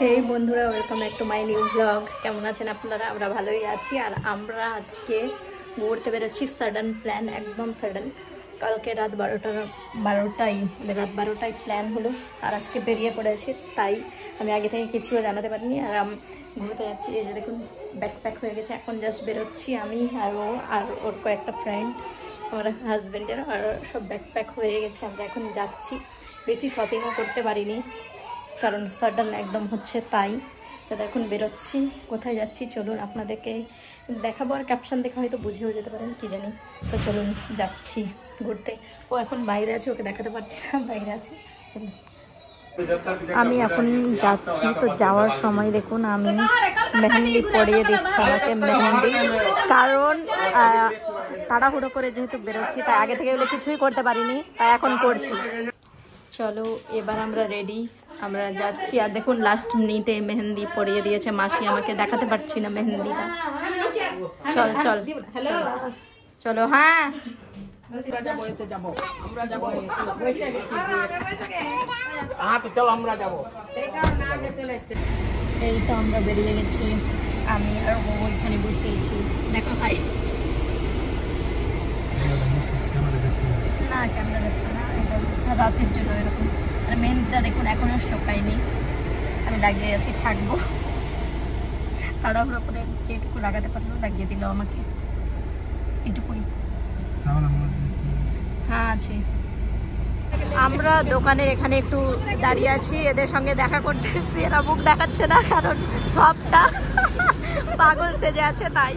এই বন্ধুরা, welcome back to my new blog. কেমন আছেন আপনারা? আমরা ভালোই আছি। আর আমরা আজকে ঘুরতে বেরোচ্ছি। সাডেন প্ল্যান, একদম সাডেন। কালকে রাত 12টায় প্ল্যান হলো, আর আজকে বেরিয়ে পড়েছে। তাই আমি আগে থেকে কিছুও জানাতে পারিনি। আর ঘুরতে যাচ্ছি। এই যে দেখুন, ব্যাকপ্যাক হয়ে গেছে। এখন জাস্ট বেরোচ্ছি আমি আর ও, আর ওর কয়েকটা ফ্রেন্ড, আমার হাজব্যান্ডের, আর সব ব্যাকপ্যাক হয়ে গেছে। আমরা এখন যাচ্ছি। বেশি শপিংও করতে পারিনি, কারণ সাডেন একদম হচ্ছে। তাই এখন বেরোচ্ছি। কোথায় যাচ্ছি চলুন আপনাদেরকে দেখাবো। আর ক্যাপশন দেখে হয়তো বুঝেও যেতে পারেন, কি জানি। তো চলুন, যাচ্ছি ঘুরতে। ও এখন বাইরে আছে, ওকে দেখাতে পারছি না, বাইরে আছে। চলুন, আমি এখন যাচ্ছি। তো যাওয়ার সময় দেখুন আমি মেহেন্দি পরিয়ে দিচ্ছি আমাকে, মেহেন্দি। কারণ তাড়াহুড়ো করে যেহেতু বেরোচ্ছি, তাই আগে থেকে বলে কিছুই করতে পারিনি, তাই এখন করছি। চলো, এবার আমরা রেডি, আমরা যাচ্ছি। আর দেখুন, লাস্ট মিনিটে মেহেন্দি পরিয়ে দিয়েছে মাসি আমাকে, দেখাতে পারছি না মেহেন্দিটা। চল চল চলো। হ্যাঁ, এই তো আমরা বেরিয়ে গেছি। আমি আর ও ওইখানে বসেছি। দেখো ভাই, না ক্যামেরা দেখছো না, এটা রাতের জন্য এরকম। আর মেহেন্দিটা দেখুন এখনো শুকায়নি, আমি লাগিয়ে আছি, থাকবো। তাড়াহুড়ো করে যেটুকু লাগাতে পারলো লাগিয়ে দিল আমাকে, এটুকুই। হ্যাঁ আছে। আমরা দোকানের এখানে একটু দাঁড়িয়ে আছি, এদের সঙ্গে দেখা করতে। এরা মুখ দেখাচ্ছে না, কারণ সবটা পাগল সেজে আছে, তাই।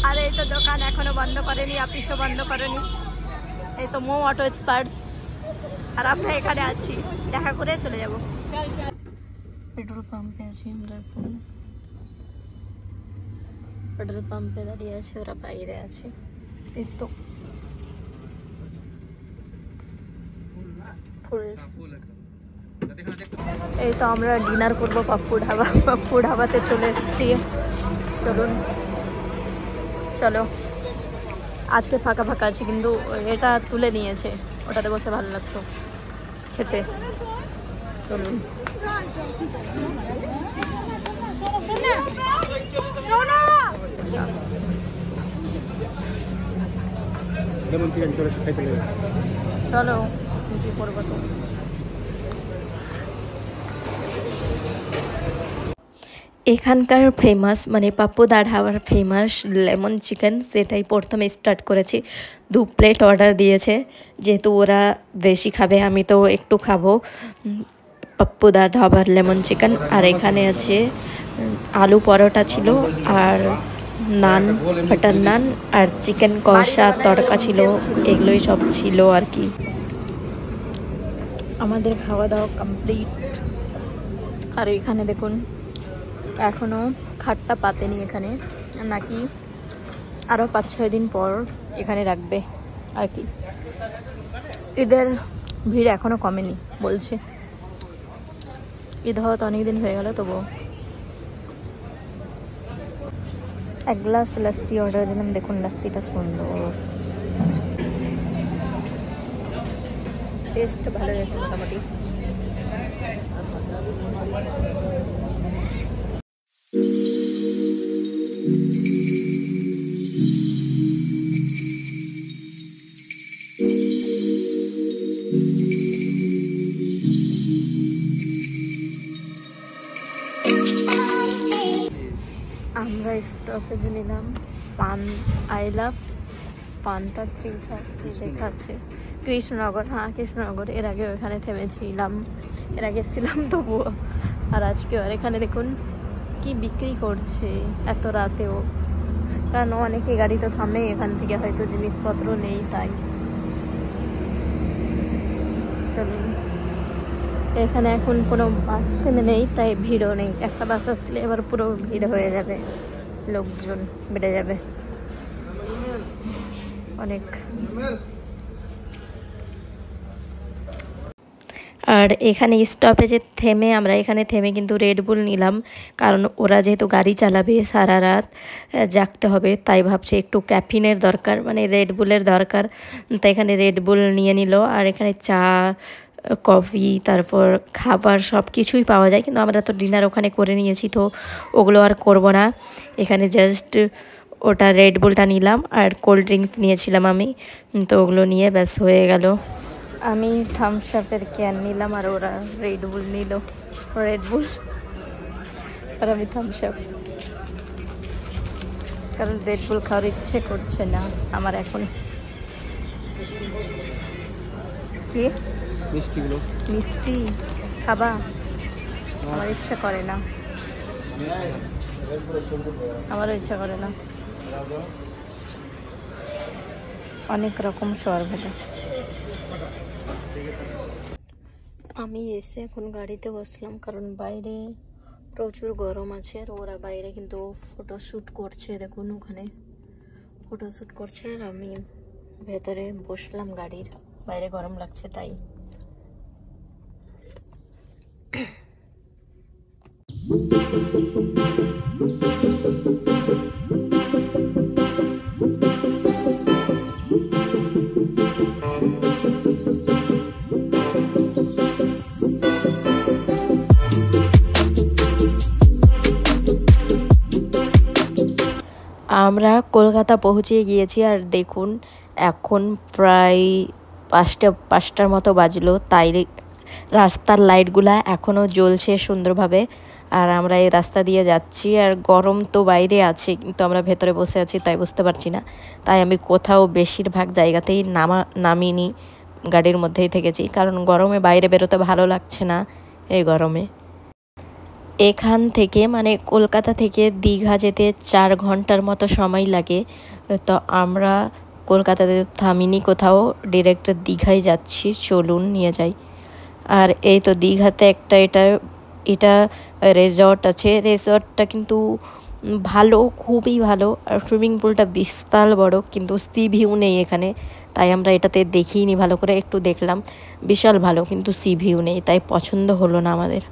আর এই তো দোকান এখনো বন্ধ করেনি, অফিসও বন্ধ করেনি। এই তো মো অটো এক্সপার্ট, আর আমরা এখানে আছি, দেখা করে চলে যাব। পেট্রোল পাম্পে আছি আমরা এখন, পেট্রোল পাম্পে দাঁড়িয়ে আছে, ওরা বাইরে আছে। এই তো এই তো আমরা ডিনার করবো পাপ্পু ধাবা। পাপ্পু ধাবাতে চলে এসেছি। চলুন, চলো। আজকে ফাঁকা ফাঁকা আছে, কিন্তু এটা তুলে নিয়েছে, ওটাতে বসে ভালো লাগতো খেতে। চলুন। চলো, কি করবো তো। এখানকার ফেমাস, মানে পাপ্পুদা ধাবার ফেমাস লেমন চিকেন, সেটাই প্রথমে স্টার্ট করেছি। 2 প্লেট অর্ডার দিয়েছে, যেহেতু ওরা বেশি খাবে, আমি তো একটু খাবো। পাপ্পুদা ধাবার লেমন চিকেন। আর এখানে আছে আলু পরোটা ছিল, আর নান, বাটার নান, আর চিকেন কষা তড়কা ছিল। এগুলোই সব ছিল আর কি। আমাদের খাওয়া দাওয়া কমপ্লিট। আর এখানে দেখুন, এখনো খাটটা পাতেনি এখানে, নাকি আরো 5-6 দিন পর এখানে রাখবে আর কি। ঈদের ভিড় এখনো কমেনি বলছে। ঈদ হওয়া তো অনেকদিন হয়ে গেল, তবুও। 1 গ্লাস লাস্সি অর্ডার দিলাম। দেখুন লাস্সিটা সুন্দর, টেস্ট ভালো হয়েছে মোটামুটি। আমরা স্টপেজ নিলাম পান, আই লাভ পান্তা 3 লেখা আছে। কৃষ্ণনগর, হ্যাঁ কৃষ্ণনগর। এর আগে ওখানে থেমেছিলাম, এর আগে এসেছিলাম তবুও। আর আজকে আর এখানে দেখুন কি বিক্রি করছে এত রাতেও, কারণ অনেকে গাড়ি তো থামে, এখান থেকে হয়তো জিনিসপত্র নেই, তাই। চলুন, এখানে এখন কোনো বাস থেমে নেই, তাই ভিড়ও নেই। একটা বাস আসলে এবার পুরো ভিড় হয়ে যাবে, লোকজন বেড়ে যাবে অনেক। আর এখানে স্টপেজে থেমে, আমরা এখানে থেমে কিন্তু রেডবুল নিলাম, কারণ ওরা যেহেতু গাড়ি চালাবে সারা রাত, জাগতে হবে, তাই ভাবছি একটু ক্যাফিনের দরকার, মানে রেডবুলের দরকার। তাই এখানে রেডবুল নিয়ে নিল। আর এখানে চা, কফি, তারপর খাবার সব কিছুই পাওয়া যায়, কিন্তু আমরা তো ডিনার ওখানে করে নিয়েছি, তো ওগুলো আর করব না। এখানে জাস্ট ওটা রেড বুলটা নিলাম আর কোল্ড ড্রিঙ্কস নিয়েছিলাম আমি, তো ওগুলো নিয়ে ব্যাস হয়ে গেল। আমি থামস আপের ক্যান নিলাম আর ওরা রেড বুল নিল, রেড বুল আর আমি থামস আপ, কারণ রেড বুল খাওয়ার ইচ্ছে করছে না আমার এখন। কি মিষ্টি খাবা? আমার ইচ্ছা করে না, আমারও ইচ্ছা করে না। অনেক রকম শরবত। আমি এসে এখন গাড়িতে বসলাম, কারণ বাইরে প্রচুর গরম আছে আর ওরা বাইরে কিন্তু ফটোশ্যুট করছে, দেখুন ওখানে ফটোশ্যুট করছে আর আমি ভেতরে বসলাম গাড়ির, বাইরে গরম লাগছে তাই। আমরা কলকাতা পৌঁছে গিয়েছি আর দেখুন এখন প্রায় 5টার মতো বাজলো, তাই রাস্তার লাইটগুলা এখনও জ্বলছে সুন্দরভাবে। আর আমরা এই রাস্তা দিয়ে যাচ্ছি আর গরম তো বাইরে আছে, কিন্তু আমরা ভেতরে বসে আছি তাই বুঝতে পারছি না। তাই আমি কোথাও বেশিরভাগ জায়গাতেই নামিনি, গাড়ির মধ্যেই থেকেছি, কারণ গরমে বাইরে বেরোতে ভালো লাগছে না এই গরমে। এখান থেকে মানে কলকাতা থেকে দীঘা যেতে 4 ঘন্টার মতো সময় লাগে, তো আমরা কলকাতাতে থামিনি কোথাও, ডিরেক্ট দীঘায় যাচ্ছি, চলুন নিয়ে যাই। আর এই তো দীঘাতে একটা এটা এটা রেজর্ট আছে, রেজর্টটা কিন্তু ভালো, খুবই ভালো। আর সুইমিং পুলটা বিশাল বড়, কিন্তু সি ভিউ নেই এখানে, তাই আমরা এটাতে দেখিনি ভালো করে, একটু দেখলাম বিশাল ভালো, কিন্তু সি ভিউ নেই, তাই পছন্দ হলো না আমাদের।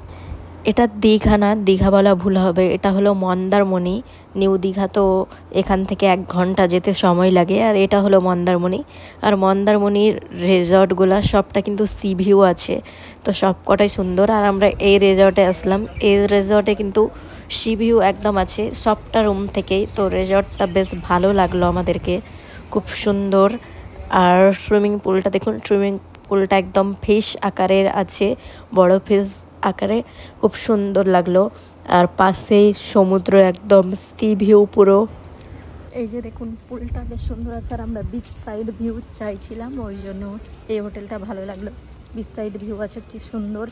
এটা দীঘা না, দীঘা বলা ভুল হবে, এটা হলো মন্দারমণি। নিউ দীঘা তো এখান থেকে 1 ঘন্টা যেতে সময় লাগে, আর এটা হলো মন্দারমণি। আর মন্দারমণির রিসর্টগুলো সবটা কিন্তু সি ভিউ আছে, তো সব কটাই সুন্দর। আর আমরা এই রিসর্টে আসলাম, এই রিসর্টে কিন্তু সি ভিউ একদম আছে সবটা রুম থেকেই, তো রিসর্টটা বেশ ভালো লাগলো আমাদেরকে, খুব সুন্দর। আর সুইমিং পুলটা দেখুন, সুইমিং পুলটা একদম ফিশ আকারের আছে, বড় ফিশ আকারে, খুব সুন্দর লাগলো। আর পাশেই সমুদ্র, একদম সি ভিউ পুরো। এই যে দেখুন পুলটা বেশ সুন্দর আছে, আর আমরা বিচ সাইড ভিউ চাইছিলাম, ওই জন্য এই হোটেলটা ভালো লাগলো। বিচ সাইড ভিউ আছে, কি সুন্দর।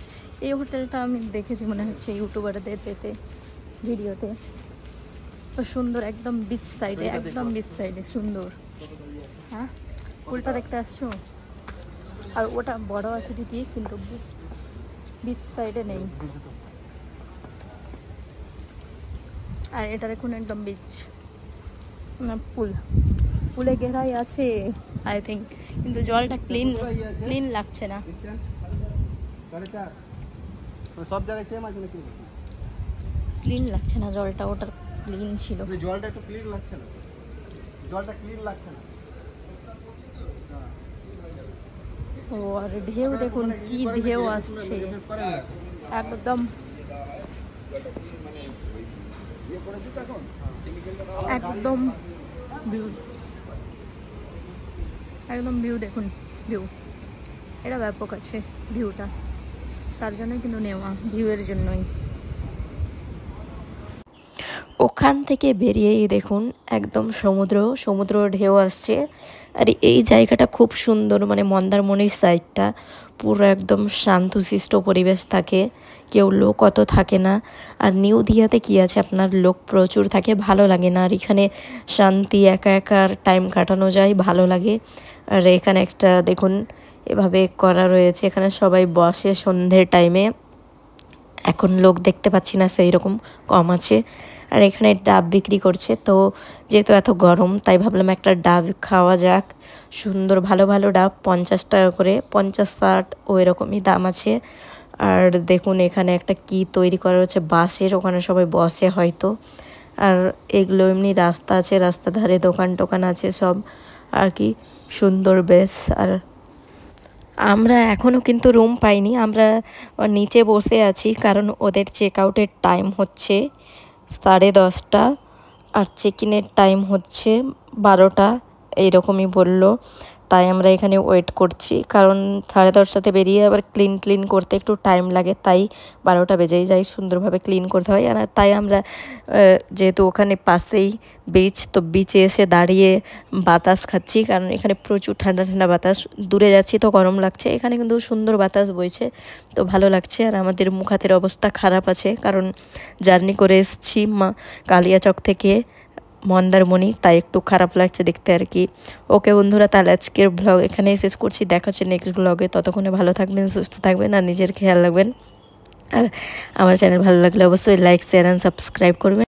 এই হোটেলটা আমি দেখেছি মনে হচ্ছে ইউটিউবারদের পেতে ভিডিওতে, তো সুন্দর একদম বিচ সাইডে, একদম বিচ সাইডে সুন্দর। হ্যাঁ পুলটা দেখতে আসছো? আর ওটা বড় আছে ঠিকই, কিন্তু বিচ সাইডে নেই। আর এটা দেখুন একদম বিচ পুল, পুলে ঘেরাই আছে আই থিঙ্ক, কিন্তু জলটা ক্লিন লাগছে না। সব জায়গায় সেম আছে নাকি? ক্লিন লাগছে না জলটা, ওটার ক্লিন ছিল। জলটা একটু ক্লিন লাগছে না, জলটা ক্লিন লাগছে না। ও আর ঢেউ দেখুন কি ঢেউ আসছে, একদম একদম ভিউ, একদম ভিউ দেখুন, ভিউ এটা ব্যাপক আছে ভিউটা, তার জন্যই কিন্তু নেওয়া, ভিউয়ের জন্যই। ওখান থেকে বেরিয়েই দেখুন একদম সমুদ্র ঢেউ আসছে। আর এই জায়গাটা খুব সুন্দর, মানে মন্দারমণির সাইডটা পুরো একদম শান্তশিষ্ট পরিবেশ থাকে, কেউ লোক অত থাকে না। আর নিউ দীঘাতে কী আছে, আপনার লোক প্রচুর থাকে, ভালো লাগে না। আর এখানে শান্তি, একা একার টাইম কাটানো যায়, ভালো লাগে। আর এখানে একটা দেখুন এভাবে করা রয়েছে, এখানে সবাই বসে সন্ধ্যের টাইমে, এখন লোক দেখতে পাচ্ছি না, সেই রকম কম আছে। আর এখানে ডাব বিক্রি করছে, তো যেহেতু এত গরম তাই ভাবলাম একটা ডাব খাওয়া যাক। সুন্দর ভালো ভালো ডাব, 50 টাকা করে, 50-60 ওই রকমই দাম আছে। আর দেখুন এখানে একটা কি তৈরি করা হচ্ছে বাঁশের, ওখানে সবাই বসে হয়তো। আর এগুলো এমনি রাস্তা আছে, রাস্তা ধারে দোকান টোকান আছে সব আর কি, সুন্দর বেশ। আমরা এখনও কিন্তু রুম পাইনি, আমরা নিচে বসে আছি, কারণ ওদের চেক আউটের টাইম হচ্ছে 10:30 আর চেক ইনের টাইম হচ্ছে 12টা, এইরকমই বললো। তাই আমরা এখানে ওয়েট করছি, কারণ 10:30টাতে বেরিয়ে আবার ক্লিন করতে একটু টাইম লাগে, তাই 12টা বেজেই যায়, সুন্দরভাবে ক্লিন করতে হয়। আর তাই আমরা যেহেতু ওখানে পাশেই বিচ, তো বিচে এসে দাঁড়িয়ে বাতাস খাচ্ছি, কারণ এখানে প্রচুর ঠান্ডা ঠান্ডা বাতাস। দূরে যাচ্ছি তো গরম লাগছে, এখানে কিন্তু সুন্দর বাতাস বইছে, তো ভালো লাগছে। আর আমাদের মুখ হাতের অবস্থা খারাপ আছে, কারণ জার্নি করে এসেছি কালিয়াচক থেকে মন্দারমণি, তাই একটু খারাপ লাগছে দেখতে আর কি। ওকে বন্ধুরা, তাহলে আজকের ব্লগ এখানেই শেষ করছি, দেখা হচ্ছে নেক্সট ব্লগে। ততক্ষণে ভালো থাকবেন, সুস্থ থাকবেন আর নিজের খেয়াল রাখবেন। আর আমার চ্যানেল ভালো লাগলে অবশ্যই লাইক, শেয়ার অ্যান্ড সাবস্ক্রাইব করবেন।